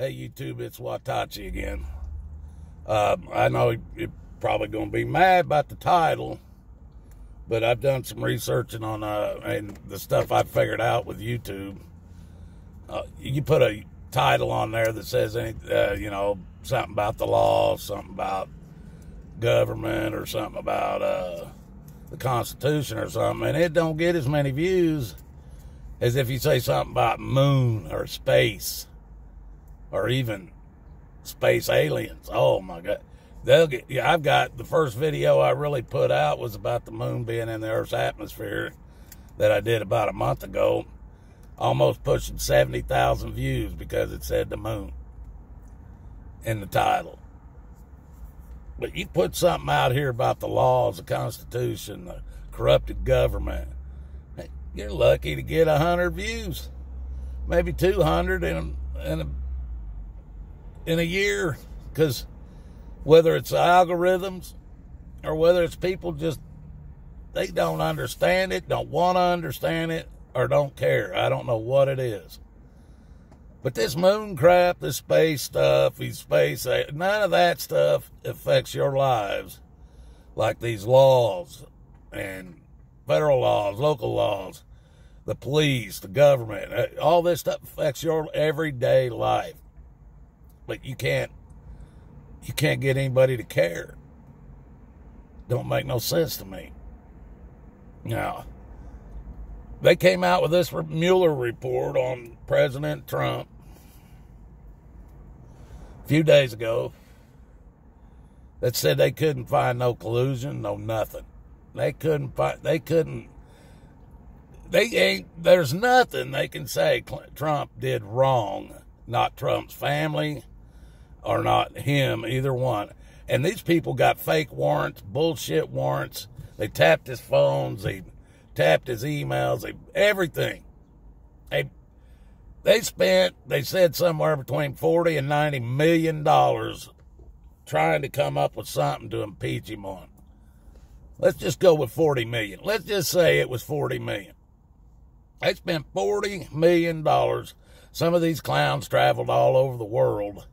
Hey YouTube, it's Watachi again. I know you're probably going to be mad about the title, but I've done some researching on and the stuff I figured out with YouTube. You put a title on there that says something about the law, something about government, or something about the Constitution or something, and it don't get as many views as if you say something about moon or space or even space aliens. Oh my God. I've got the first video I really put out was about the moon being in the Earth's atmosphere that I did about a month ago. Almost pushing 70,000 views because it said the moon in the title. But you put something out here about the laws, the Constitution, the corrupted government, you're lucky to get 100 views, maybe 200 in a year, because whether it's algorithms or whether it's people they don't understand it, don't want to understand it, or don't care. I don't know what it is. But this moon crap, this space stuff, none of that stuff affects your lives like these laws and federal laws, local laws, the police, the government. All this stuff affects your everyday life. But you can't get anybody to care. Don't make no sense to me. Now, they came out with this Mueller report on President Trump a few days ago that said they couldn't find no collusion, no nothing. There's nothing they can say Trump did wrong. Not Trump's family or not him, either one. And these people got fake warrants, bullshit warrants. They tapped his phones, they tapped his emails, everything. They said somewhere between $40 and $90 million trying to come up with something to impeach him on. Let's just go with 40 million. Let's just say it was 40 million. They spent $40 million. Some of these clowns traveled all over the world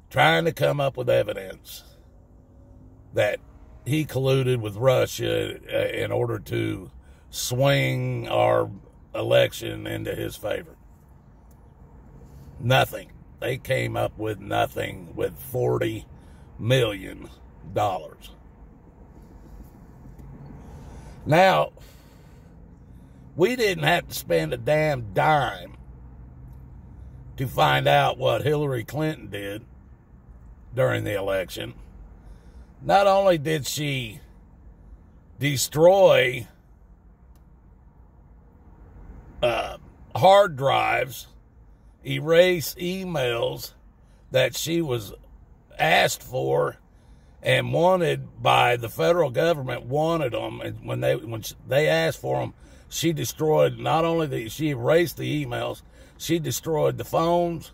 trying to come up with evidence that he colluded with Russia in order to swing our election into his favor. Nothing. They came up with nothing with $40 million. Now, we didn't have to spend a damn dime to find out what Hillary Clinton did during the election. Not only did she destroy hard drives, erase emails that she was asked for and wanted by the federal government, wanted them, and when they asked for them, she destroyed she erased the emails, she destroyed the phones,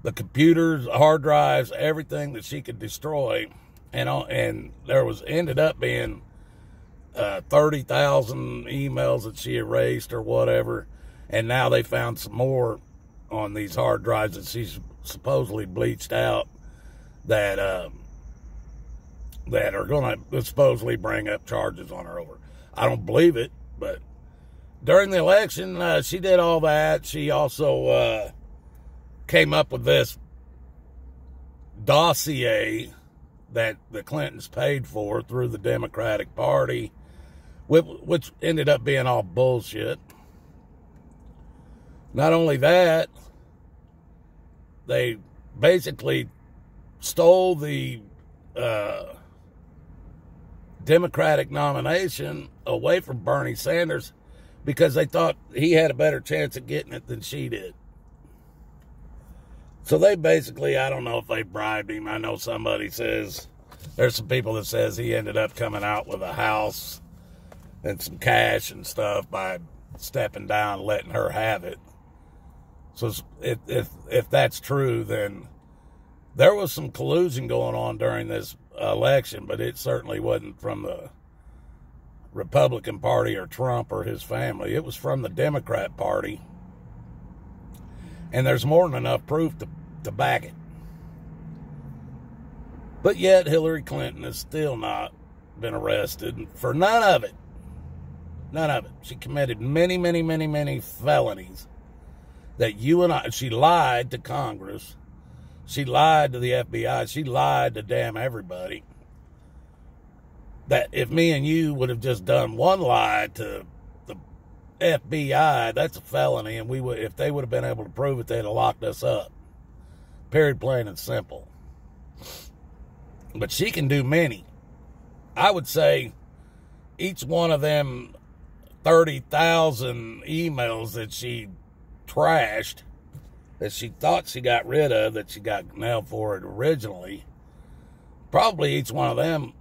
the computers, hard drives, everything that she could destroy, and there ended up being 30,000 emails that she erased or whatever, and now they found some more on these hard drives that she's supposedly bleached out that are going to supposedly bring up charges on her over. I don't believe it, but during the election, she did all that. She also came up with this dossier that the Clintons paid for through the Democratic Party, which ended up being all bullshit. Not only that, they basically stole the Democratic nomination away from Bernie Sanders because they thought he had a better chance of getting it than she did. So they basically, I don't know if they bribed him. I know there's some people that says he ended up coming out with a house and some cash and stuff by stepping down, letting her have it. So if that's true, then there was some collusion going on during this election, but it certainly wasn't from the Republican Party or Trump or his family. It was from the Democrat Party. And there's more than enough proof to to back it. But yet Hillary Clinton has still not been arrested for none of it. None of it. She committed many, many, many, many felonies that she lied to Congress. She lied to the FBI. She lied to damn everybody. That if me and you would have just done one lie to the FBI, that's a felony, and if they would have been able to prove it, they'd have locked us up. Period, plain and simple. But she can do many. I would say each one of them 30,000 emails that she trashed, that she thought she got rid of, that she got nailed for it originally, probably each one of them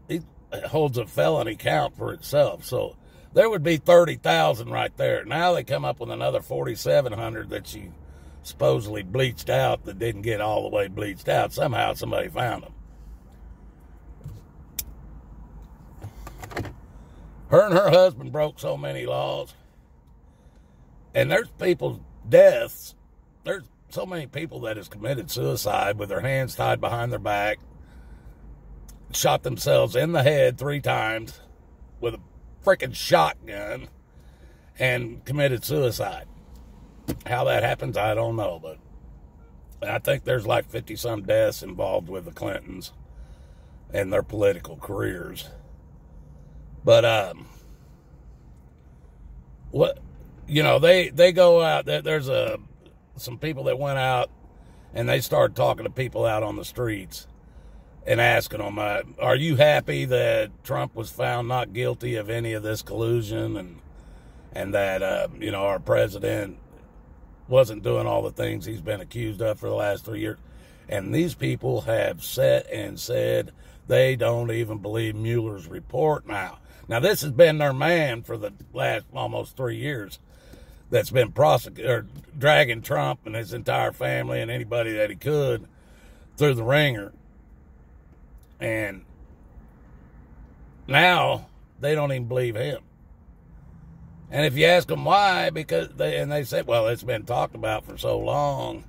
holds a felony count for itself. So there would be 30,000 right there. Now they come up with another 4,700 that she supposedly bleached out that didn't get all the way bleached out. Somehow somebody found them. Her and her husband broke so many laws. And there's people's deaths. There's so many people that has committed suicide with their hands tied behind their back, shot themselves in the head 3 times with a freaking shotgun, and committed suicide. How that happens, I don't know. But I think there's like 50-some deaths involved with the Clintons and their political careers. But, they go out, there's some people that went out and they started talking to people out on the streets and asking them, are you happy that Trump was found not guilty of any of this collusion and that, our president wasn't doing all the things he's been accused of for the last 3 years? And these people have sat and said they don't even believe Mueller's report now. Now, this has been their man for the last almost 3 years that's been dragging Trump and his entire family and anybody that he could through the ringer. And now they don't even believe him. And if you ask them why, they say, well, it's been talked about for so long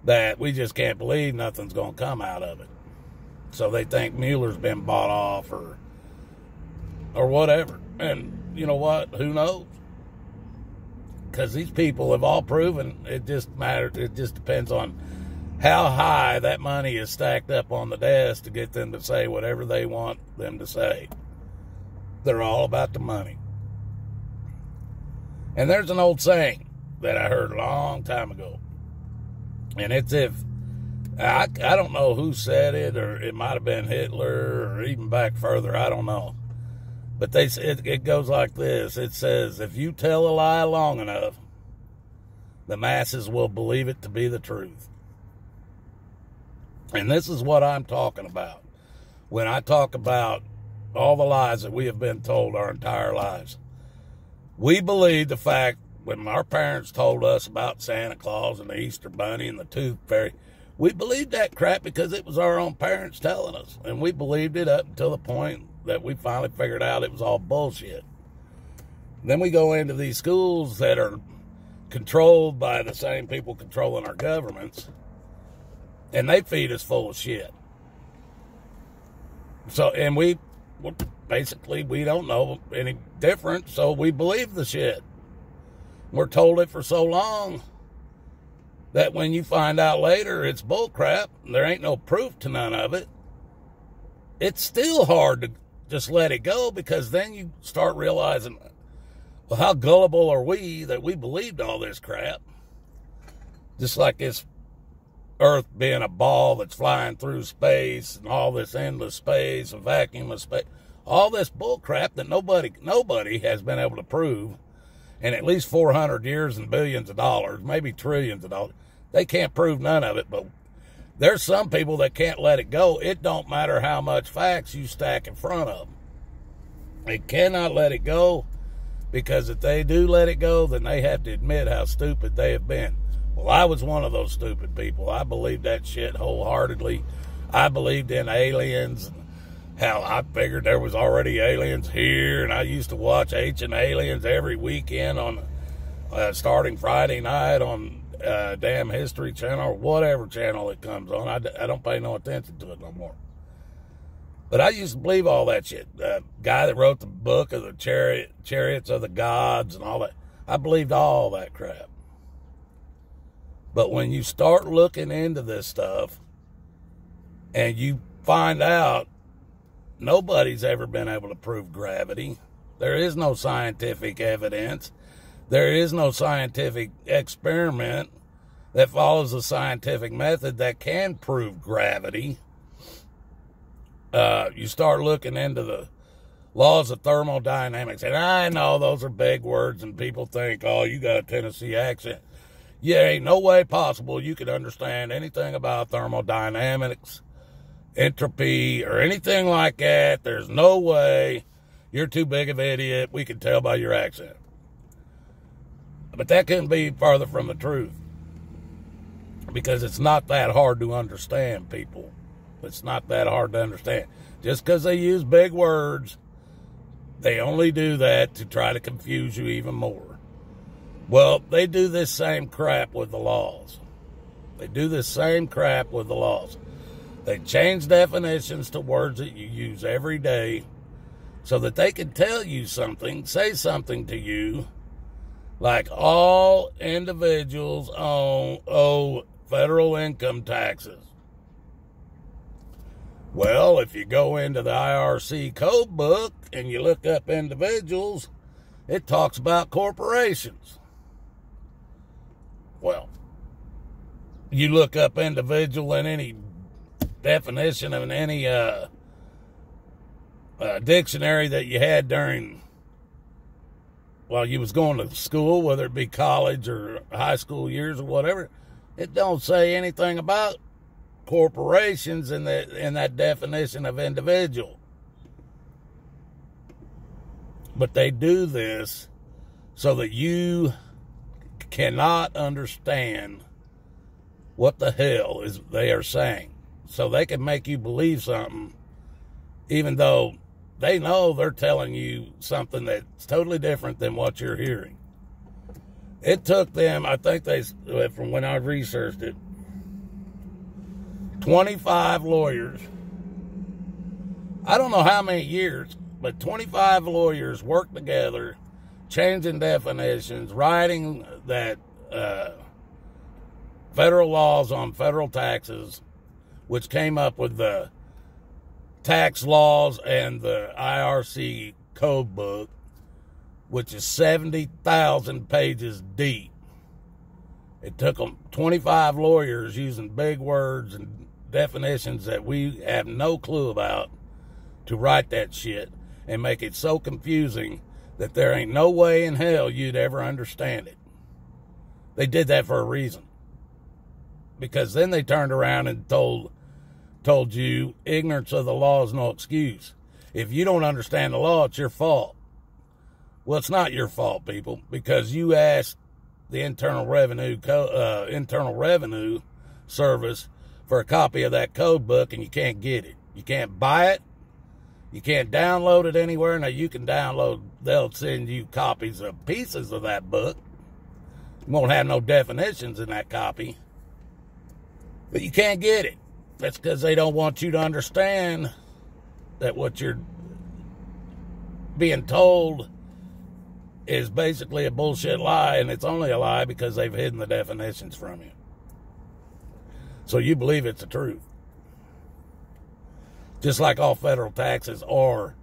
that we just can't believe nothing's going to come out of it. So they think Mueller's been bought off or whatever. And you know what? Who knows? Because these people have all proven it just matters. It just depends on how high that money is stacked up on the desk to get them to say whatever they want them to say. They're all about the money. And there's an old saying that I heard a long time ago. And it's I don't know who said it, or it might have been Hitler, or even back further, I don't know. But it goes like this. It says, if you tell a lie long enough, the masses will believe it to be the truth. And this is what I'm talking about when I talk about all the lies that we have been told our entire lives. We believe the fact when our parents told us about Santa Claus and the Easter Bunny and the Tooth Fairy, we believed that crap because it was our own parents telling us. And we believed it up until the point that we finally figured out it was all bullshit. Then we go into these schools that are controlled by the same people controlling our governments, and they feed us full of shit. So, and we don't know any different, so we believe the shit. We're told it for so long that when you find out later it's bullcrap, there ain't no proof to none of it, it's still hard to just let it go, because then you start realizing, well, how gullible are we that we believed all this crap? Just like this Earth being a ball that's flying through space and all this endless space, a vacuum of space, all this bull crap that nobody has been able to prove in at least 400 years and billions of dollars, maybe trillions of dollars. They can't prove none of it, but there's some people that can't let it go. It don't matter how much facts you stack in front of them. They cannot let it go, because if they do let it go, then they have to admit how stupid they have been. Well, I was one of those stupid people. I believed that shit wholeheartedly. I believed in aliens. Hell, I figured there was already aliens here, and I used to watch Ancient Aliens every weekend on starting Friday night on damn History Channel or whatever channel it comes on. I don't pay no attention to it no more. But I used to believe all that shit. The guy that wrote the book of the Chariots of the Gods and all that, I believed all that crap. But when you start looking into this stuff and you find out nobody's ever been able to prove gravity, there is no scientific evidence, there is no scientific experiment that follows the scientific method that can prove gravity. You start looking into the laws of thermodynamics, and I know those are big words, and people think, oh, you got a Tennessee accent. Yeah, ain't no way possible you could understand anything about thermodynamics, entropy, or anything like that. There's no way. You're too big of an idiot. We can tell by your accent. But that couldn't be farther from the truth, because it's not that hard to understand, people. It's not that hard to understand. Just because they use big words, they only do that to try to confuse you even more. Well, they do this same crap with the laws. They do this same crap with the laws. They change definitions to words that you use every day so that they can tell you something, say something to you, like all individuals owe federal income taxes. Well, if you go into the IRC code book and you look up individuals, it talks about corporations. Well, you look up individual in any definition of any dictionary that you had during while you was going to school, whether it be college or high school years or whatever, it don't say anything about corporations in that definition of individual. But they do this so that you cannot understand what the hell is they are saying. So they can make you believe something, even though they know they're telling you something that's totally different than what you're hearing. It took them, I think from when I researched it, 25 lawyers. I don't know how many years, but 25 lawyers worked together, changing definitions, writing that federal laws on federal taxes, which came up with the tax laws and the IRC code book, which is 70,000 pages deep. It took them 25 lawyers using big words and definitions that we have no clue about to write that shit and make it so confusing that there ain't no way in hell you'd ever understand it. They did that for a reason. Because then they turned around and told you ignorance of the law is no excuse. If you don't understand the law, it's your fault. Well, it's not your fault, people, because you asked the Internal Revenue Service for a copy of that code book, and you can't get it. You can't buy it. You can't download it anywhere. Now, you can download, they'll send you copies of pieces of that book. You won't have no definitions in that copy. But you can't get it. That's because they don't want you to understand that what you're being told is basically a bullshit lie, and it's only a lie because they've hidden the definitions from you. So you believe it's the truth. Just like all federal taxes or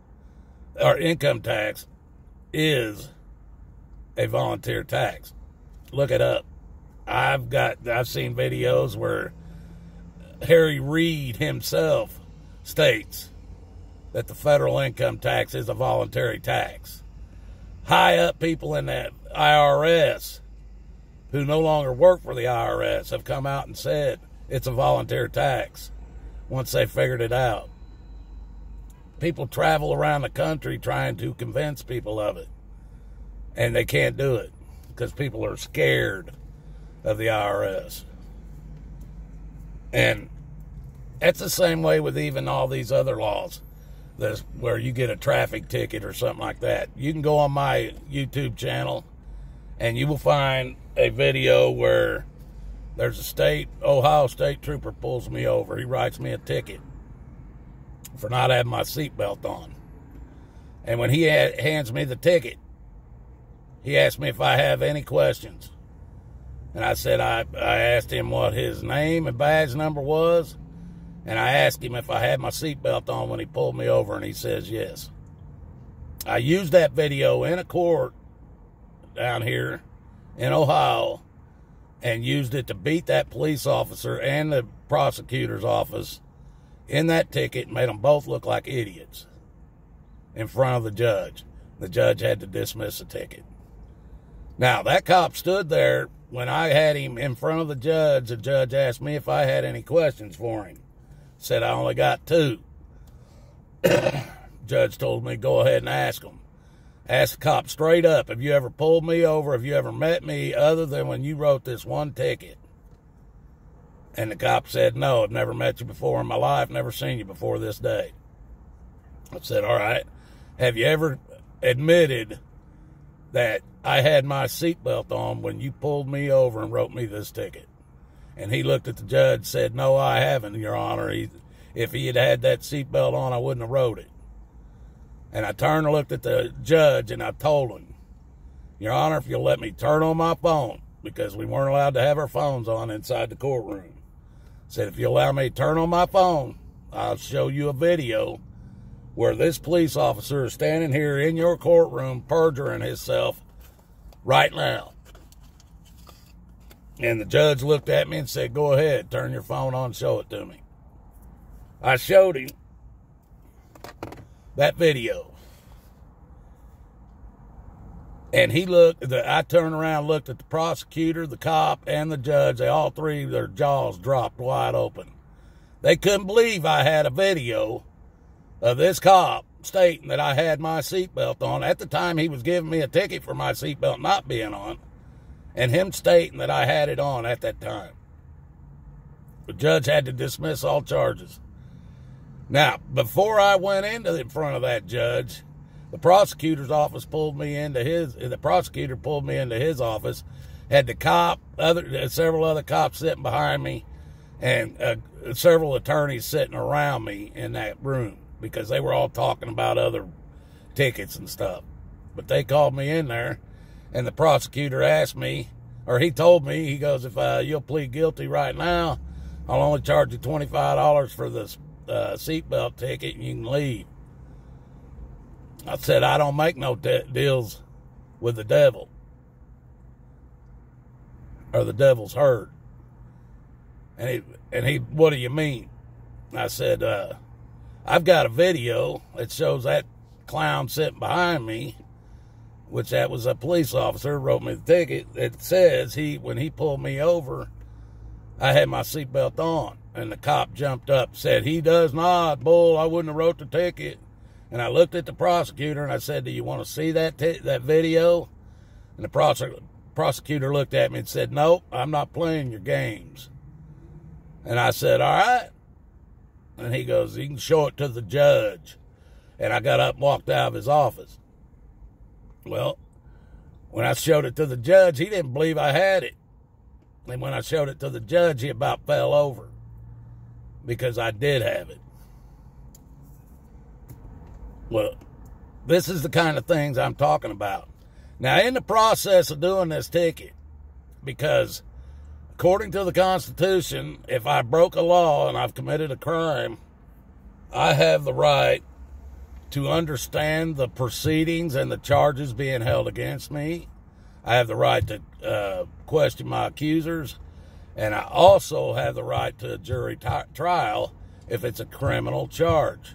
income tax is a volunteer tax. Look it up. I've seen videos where Harry Reid himself states that the federal income tax is a voluntary tax. High up people in the IRS who no longer work for the IRS have come out and said it's a voluntary tax once they figured it out. People travel around the country trying to convince people of it, and they can't do it because people are scared of the IRS. And that's the same way with even all these other laws. Where you get a traffic ticket or something like that. You can go on my YouTube channel and you will find a video where there's a Ohio State trooper pulls me over. He writes me a ticket for not having my seatbelt on. And when he hands me the ticket, he asked me if I have any questions. And I said I asked him what his name and badge number was. And I asked him if I had my seatbelt on when he pulled me over, and he says yes. I used that video in a court down here in Ohio and used it to beat that police officer and the prosecutor's office in that ticket, made them both look like idiots in front of the judge. The judge had to dismiss the ticket. Now, that cop stood there when I had him in front of the judge asked me if I had any questions for him. Said I only got 2. Judge told me, go ahead and ask them. Asked the cop straight up, have you ever pulled me over? Have you ever met me other than when you wrote this one ticket? And the cop said, no, I've never met you before in my life, never seen you before this day. I said, all right. Have you ever admitted that I had my seatbelt on when you pulled me over and wrote me this ticket? And he looked at the judge, said, no, I haven't, Your Honor. If he had had that seatbelt on, I wouldn't have wrote it. And I turned and looked at the judge, and I told him, Your Honor, if you'll let me turn on my phone, because we weren't allowed to have our phones on inside the courtroom. Said, if you allow me to turn on my phone, I'll show you a video where this police officer is standing here in your courtroom perjuring himself right now. And the judge looked at me and said, go ahead, turn your phone on, show it to me. I showed him that video. And he looked, I turned around, looked at the prosecutor, the cop, and the judge. They all three, their jaws dropped wide open. They couldn't believe I had a video of this cop stating that I had my seatbelt on. At the time, he was giving me a ticket for my seatbelt not being on, and him stating that I had it on at that time. The judge had to dismiss all charges. Now, before I went in front of that judge, the prosecutor's office pulled me into the prosecutor pulled me into his office, had the several other cops sitting behind me, and several attorneys sitting around me in that room, because they were all talking about other tickets and stuff. But they called me in there, and the prosecutor asked me, or he told me, he goes, if you'll plead guilty right now, I'll only charge you $25 for this seatbelt ticket, and you can leave. I said, I don't make no deals with the devil, or the devil's herd. And he, what do you mean? I said, I've got a video that shows that clown sitting behind me, which that was a police officer who wrote me the ticket. It says when he pulled me over, I had my seatbelt on. And the cop jumped up, said, he does not, bull, I wouldn't have wrote the ticket. And I looked at the prosecutor and I said, do you want to see that video? And the prosecutor looked at me and said, nope, I'm not playing your games. And I said, all right. And he goes, you can show it to the judge. And I got up and walked out of his office. Well, when I showed it to the judge, he didn't believe I had it. And when I showed it to the judge, he about fell over, because I did have it. Well, this is the kind of things I'm talking about. Now, in the process of doing this ticket, because according to the Constitution, if I broke a law and I've committed a crime, I have the right to understand the proceedings and the charges being held against me. I have the right to question my accusers, and I also have the right to a jury trial if it's a criminal charge.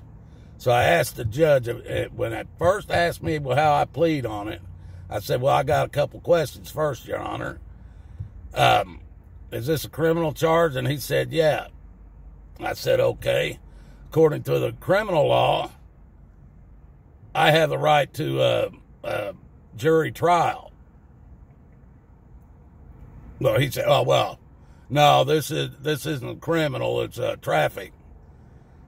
So I asked the judge, when it first asked me how I plead on it, I said, well, I got a couple questions first, Your Honor. Is this a criminal charge? And he said, yeah. I said, okay. According to the criminal law, I have the right to a jury trial. Well, he said, oh, well, no, this isn't criminal, it's traffic.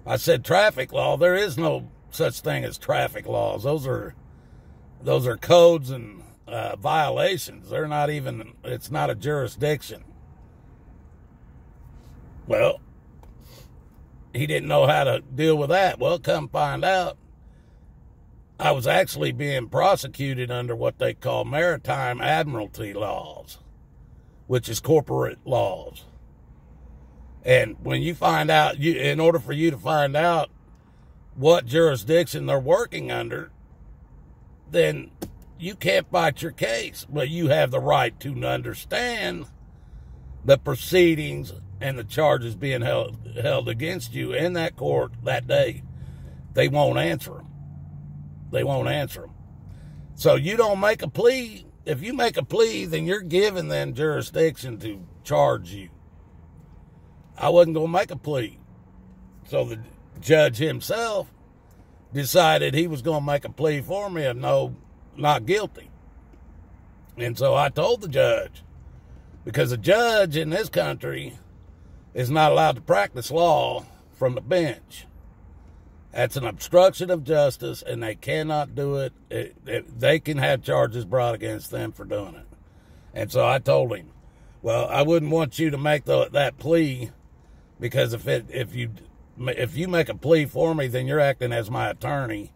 I said, traffic law? There is no such thing as traffic laws. Those are codes and violations. They're not even, it's not a jurisdiction. Well, he didn't know how to deal with that. Well, come find out, I was actually being prosecuted under what they call maritime admiralty laws, which is corporate laws. And when you find out, in order for you to find out what jurisdiction they're working under, then you can't fight your case. But you have the right to understand the proceedings and the charges being held against you in that court that day. They won't answer them. They won't answer them. So you don't make a plea. If you make a plea, then you're given them jurisdiction to charge you. I wasn't going to make a plea. So the judge himself decided he was going to make a plea for me of no, not guilty. And so I told the judge, because a judge in this country is not allowed to practice law from the bench. That's an obstruction of justice, and they cannot do it. They can have charges brought against them for doing it. And so I told him, well, I wouldn't want you to make that plea, because if you make a plea for me, then you're acting as my attorney,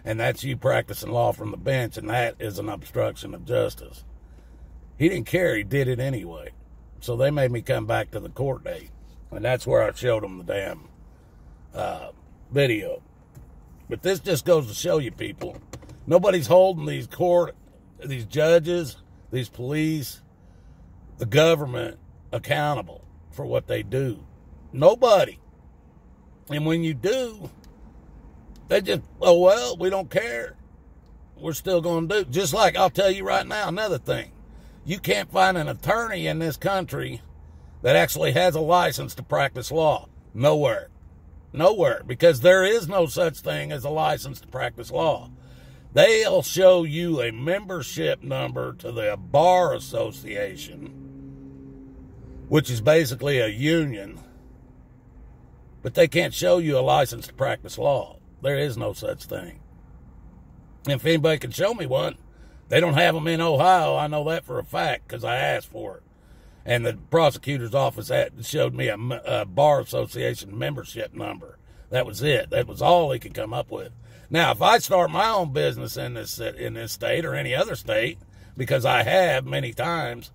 and that's you practicing law from the bench, and that is an obstruction of justice. He didn't care. He did it anyway. So they made me come back to the court date, and that's where I showed them the damn video. But this just goes to show you, people, nobody's holding these judges, these police, the government accountable for what they do. Nobody. And when you do, they just, oh, well, we don't care. We're still going to do. Just like, I'll tell you right now, another thing. You can't find an attorney in this country that actually has a license to practice law. Nowhere. Nowhere. Because there is no such thing as a license to practice law. They'll show you a membership number to the Bar Association, which is basically a union, but they can't show you a license to practice law. There is no such thing. If anybody can show me one, they don't have them in Ohio. I know that for a fact because I asked for it. And the prosecutor's office showed me a Bar Association membership number. That was it. That was all he could come up with. Now, if I start my own business in this state or any other state, because I have many times,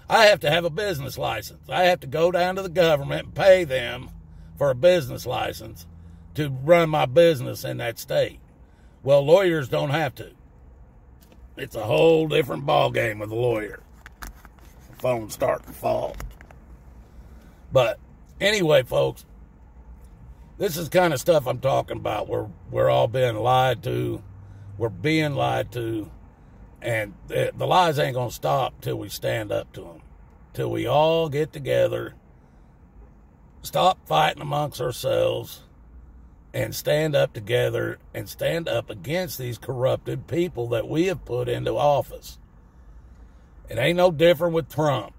I have to have a business license. I have to go down to the government and pay them for a business license to run my business in that state. Well, lawyers don't have to. It's a whole different ballgame with a lawyer. The phone's starting to fall. But anyway, folks, this is kind of stuff I'm talking about. We're all being lied to. We're being lied to. And the lies ain't going to stop till we stand up to them. Till we all get together, stop fighting amongst ourselves, and stand up together and stand up against these corrupted people that we have put into office. It ain't no different with Trump.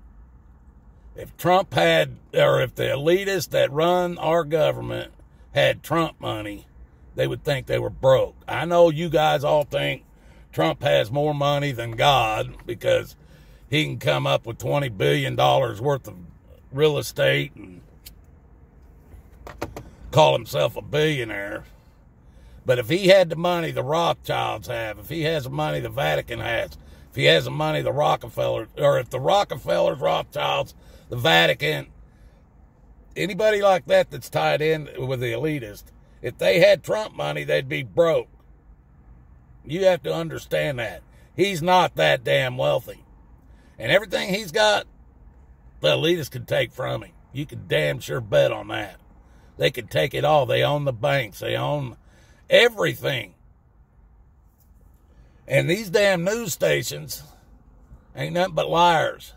If Trump had, or if the elitists that run our government had Trump money, they would think they were broke. I know you guys all think Trump has more money than God because he can come up with $20 billion worth of real estate and call himself a billionaire. But if he had the money the Rothschilds have, if he has the money the Vatican has, if he has the money the Rockefellers, or if the Rockefellers, Rothschilds, the Vatican, anybody like that that's tied in with the elitist, if they had Trump money, they'd be broke. You have to understand that. He's not that damn wealthy. And everything he's got, the elitists could take from him. You can damn sure bet on that. They could take it all. They own the banks. They own everything. And these damn news stations ain't nothing but liars.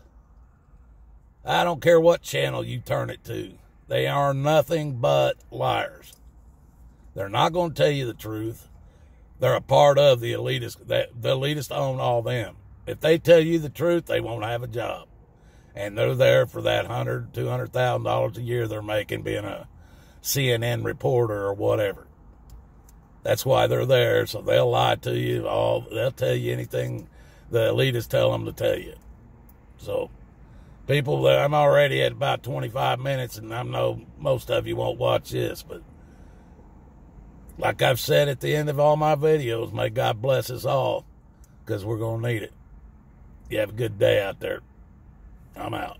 I don't care what channel you turn it to. They are nothing but liars. They're not going to tell you the truth. They're a part of the elitists. The elitists own all them. If they tell you the truth, they won't have a job. And they're there for that $100,000, $200,000 a year they're making being a CNN reporter or whatever. That's why they're there, so they'll lie to you. They'll tell you anything the elitists tell them to tell you. So People, I'm already at about 25 minutes, and I know most of you won't watch this, but like I've said at the end of all my videos, may God bless us all, because we're going to need it. You have a good day out there. I'm out.